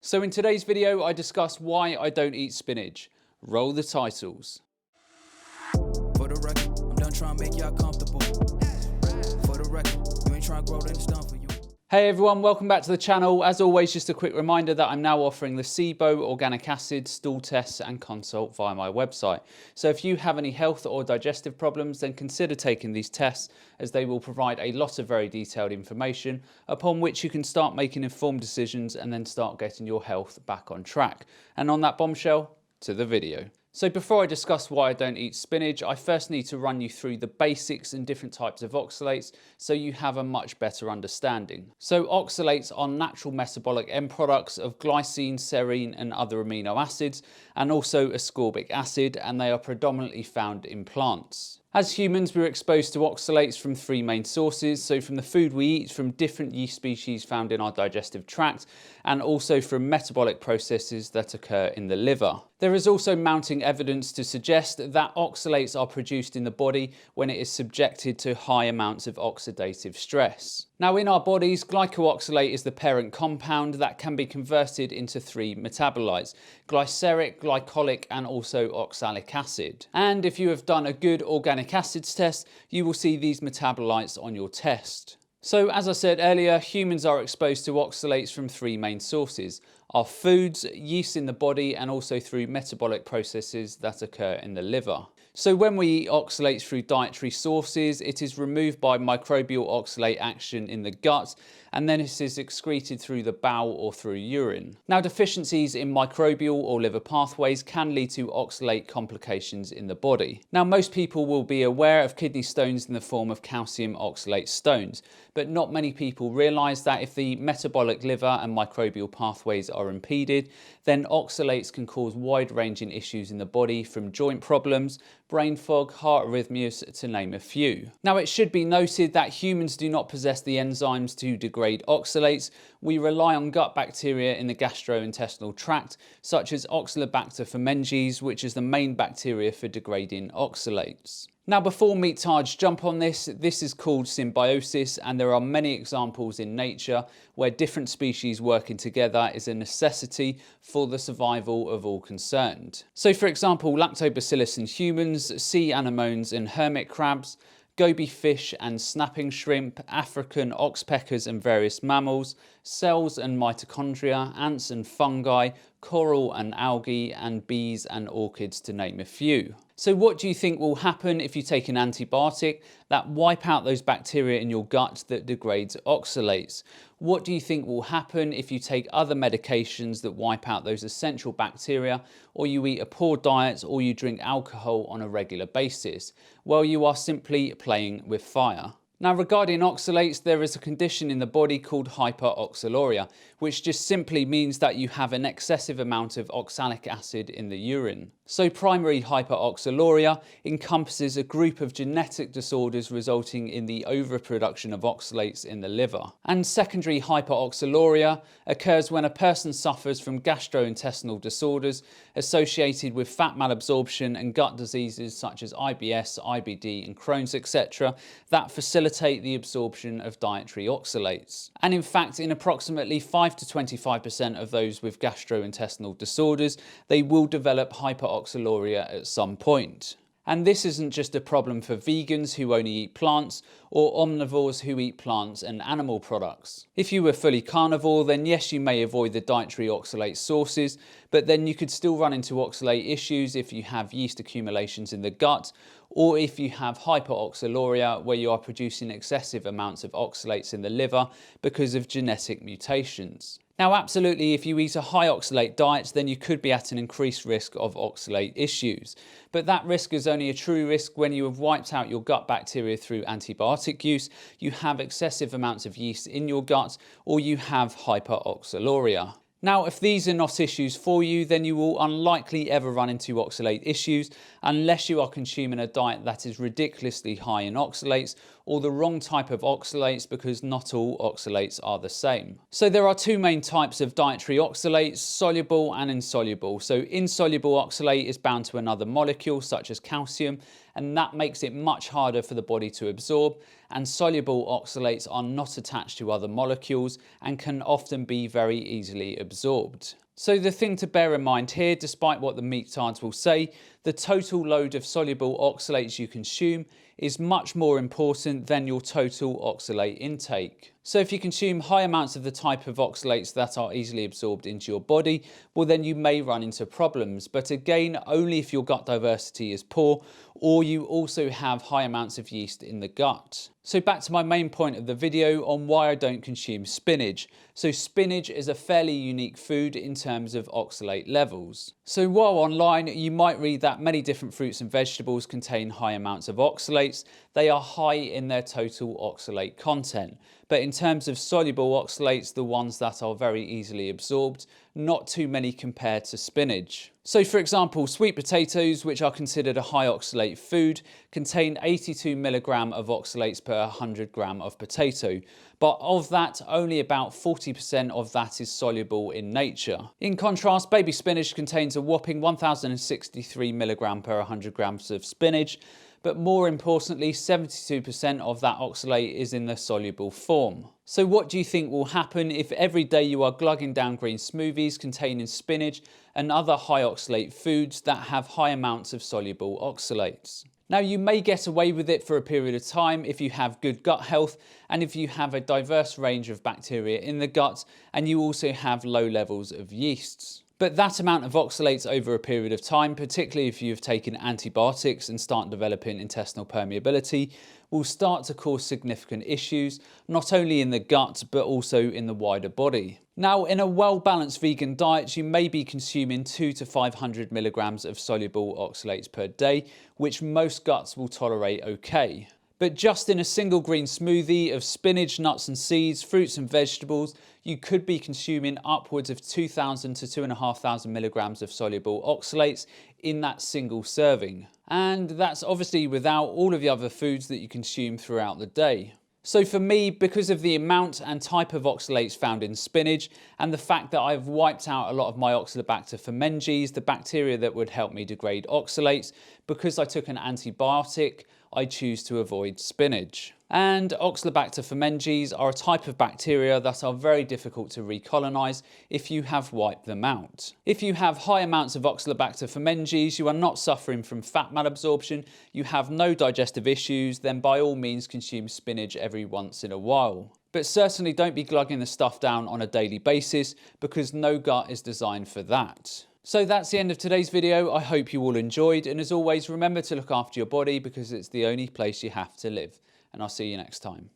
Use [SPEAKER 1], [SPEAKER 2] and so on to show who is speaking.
[SPEAKER 1] So in today's video, I discuss why I don't eat spinach. Roll the titles.
[SPEAKER 2] For the record, I'm done trying to make y'all comfortable. For the record, you ain't trying to grow, then it's done for you.
[SPEAKER 1] Hey everyone, welcome back to the channel. As always, just a quick reminder that I'm now offering the SIBO, organic acid, stool tests and consult via my website. So if you have any health or digestive problems, then consider taking these tests as they will provide a lot of very detailed information upon which you can start making informed decisions and then start getting your health back on track. And on that bombshell, to the video. So before I discuss why I don't eat spinach, I first need to run you through the basics and different types of oxalates so you have a much better understanding. So oxalates are natural metabolic end products of glycine, serine and other amino acids, and also ascorbic acid, and they are predominantly found in plants. As humans, we're exposed to oxalates from three main sources, so from the food we eat, from different yeast species found in our digestive tract, and also from metabolic processes that occur in the liver. There is also mounting evidence to suggest that oxalates are produced in the body when it is subjected to high amounts of oxidative stress. Now in our bodies, glycooxalate is the parent compound that can be converted into three metabolites: glyceric, glycolic and also oxalic acid. And if you have done a good organic acids test, you will see these metabolites on your test. So as I said earlier, humans are exposed to oxalates from three main sources: our foods, yeast in the body, and also through metabolic processes that occur in the liver. So when we eat oxalates through dietary sources, it is removed by microbial oxalate action in the gut, and then it is excreted through the bowel or through urine. Now deficiencies in microbial or liver pathways can lead to oxalate complications in the body. Now most people will be aware of kidney stones in the form of calcium oxalate stones, but not many people realise that if the metabolic liver and microbial pathways are impeded, then oxalates can cause wide-ranging issues in the body, from joint problems, brain fog, heart arrhythmias, to name a few. Now it should be noted that humans do not possess the enzymes to degrade oxalates. We rely on gut bacteria in the gastrointestinal tract, such as Oxalobacter fermenges, which is the main bacteria for degrading oxalates. Now before meat-tards jump on this is called symbiosis, and there are many examples in nature where different species working together is a necessity for the survival of all concerned. So for example, lactobacillus in humans, sea anemones and hermit crabs, goby fish and snapping shrimp, African oxpeckers and various mammals, cells and mitochondria, ants and fungi, coral and algae, and bees and orchids, to name a few. So what do you think will happen if you take an antibiotic that wipe out those bacteria in your gut that degrades oxalates? What do you think will happen if you take other medications that wipe out those essential bacteria, or you eat a poor diet, or you drink alcohol on a regular basis? Well, you are simply playing with fire. Now regarding oxalates, there is a condition in the body called hyperoxaluria, which just simply means that you have an excessive amount of oxalic acid in the urine. So primary hyperoxaluria encompasses a group of genetic disorders resulting in the overproduction of oxalates in the liver. And secondary hyperoxaluria occurs when a person suffers from gastrointestinal disorders associated with fat malabsorption and gut diseases such as IBS, IBD and Crohn's, etc. that facilitate the absorption of dietary oxalates. And in fact, in approximately 5 to 25% of those with gastrointestinal disorders, they will develop hyperoxaluria at some point. And this isn't just a problem for vegans who only eat plants, or omnivores who eat plants and animal products. If you were fully carnivore, then yes, you may avoid the dietary oxalate sources, but then you could still run into oxalate issues if you have yeast accumulations in the gut, or if you have hyperoxaluria, where you are producing excessive amounts of oxalates in the liver because of genetic mutations. Now absolutely, if you eat a high oxalate diet, then you could be at an increased risk of oxalate issues. But that risk is only a true risk when you have wiped out your gut bacteria through antibiotic use, you have excessive amounts of yeast in your gut, or you have hyperoxaluria. Now, if these are not issues for you, then you will unlikely ever run into oxalate issues unless you are consuming a diet that is ridiculously high in oxalates, or the wrong type of oxalates, because not all oxalates are the same. So there are two main types of dietary oxalates, soluble and insoluble. So insoluble oxalate is bound to another molecule such as calcium, and that makes it much harder for the body to absorb, and soluble oxalates are not attached to other molecules and can often be very easily absorbed. So the thing to bear in mind here, despite what the meatards will say, the total load of soluble oxalates you consume is much more important than your total oxalate intake. So if you consume high amounts of the type of oxalates that are easily absorbed into your body, well then you may run into problems. But again, only if your gut diversity is poor or you also have high amounts of yeast in the gut. So back to my main point of the video on why I don't consume spinach. So spinach is a fairly unique food in terms of oxalate levels. So while online you might read that many different fruits and vegetables contain high amounts of oxalates, they are high in their total oxalate content. But in terms of soluble oxalates, the ones that are very easily absorbed, not too many compared to spinach. So for example, sweet potatoes, which are considered a high oxalate food, contain 82 milligram of oxalates per 100 gram of potato. But of that, only about 40% of that is soluble in nature. In contrast, baby spinach contains a whopping 1063 milligram per 100 grams of spinach, but more importantly, 72% of that oxalate is in the soluble form. So what do you think will happen if every day you are glugging down green smoothies containing spinach and other high oxalate foods that have high amounts of soluble oxalates? Now, you may get away with it for a period of time if you have good gut health and if you have a diverse range of bacteria in the gut and you also have low levels of yeasts. But that amount of oxalates over a period of time, particularly if you've taken antibiotics and start developing intestinal permeability, will start to cause significant issues, not only in the gut, but also in the wider body. Now, in a well-balanced vegan diet, you may be consuming 200 to 500 milligrams of soluble oxalates per day, which most guts will tolerate okay. But just in a single green smoothie of spinach, nuts and seeds, fruits and vegetables, you could be consuming upwards of 2,000 to 2,500 milligrams of soluble oxalates in that single serving. And that's obviously without all of the other foods that you consume throughout the day. So for me, because of the amount and type of oxalates found in spinach and the fact that I've wiped out a lot of my Oxalobacter fermenges, the bacteria that would help me degrade oxalates, because I took an antibiotic, I choose to avoid spinach. And Oxalobacter fermenges are a type of bacteria that are very difficult to recolonize if you have wiped them out. If you have high amounts of Oxalobacter fermenges, you are not suffering from fat malabsorption, you have no digestive issues, then by all means consume spinach every once in a while. But certainly don't be glugging the stuff down on a daily basis because no gut is designed for that. So that's the end of today's video. I hope you all enjoyed, and as always, remember to look after your body because it's the only place you have to live. And I'll see you next time.